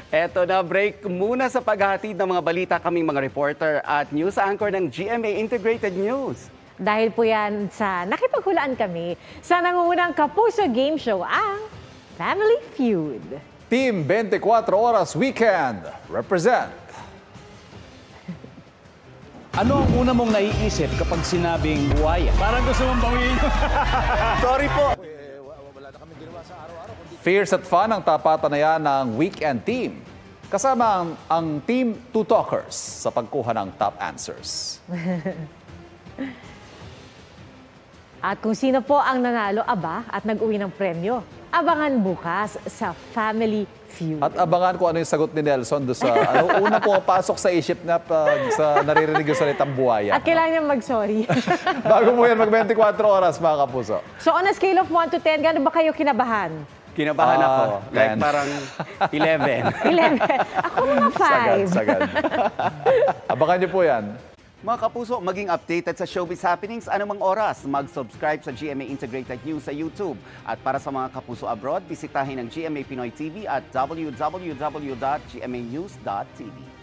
Eto na, break muna sa paghahatid ng mga balita kaming mga reporter at news anchor ng GMA Integrated News. Dahil po yan sa nakipaghulaan kami sa nangungunang Kapuso Game Show, ang Family Feud. Team 24 Oras Weekend represent. Ano ang una mong naiisip kapag sinabing buhaya? Parang gusto mong bawiin. Sorry po. Fierce at fun ang tapatan na yan ng Weekend Team. Kasama ang Team Two Talkers sa pagkuha ng top answers. At kung sino po ang nanalo at nag-uwi ng premyo, abangan bukas sa Family Feud. At abangan kung ano yung sagot ni Nelson doon sa una po pasok sa isip na sa naririnig yung salitang buhaya. At kailangan niya mag-sorry. Bago mo yan, mag-24 oras, mga kapuso. So on a scale of 1 to 10, gano'n ba kayo kinabahan? Kinabahan ako. Like 10. parang 11. 11. Ako mga 5. Sagad. Abangan niyo po yan. Mga kapuso, maging updated sa showbiz happenings anumang oras. Mag-subscribe sa GMA Integrated News sa YouTube. At para sa mga kapuso abroad, bisitahin ang GMA Pinoy TV at www.gmanews.tv.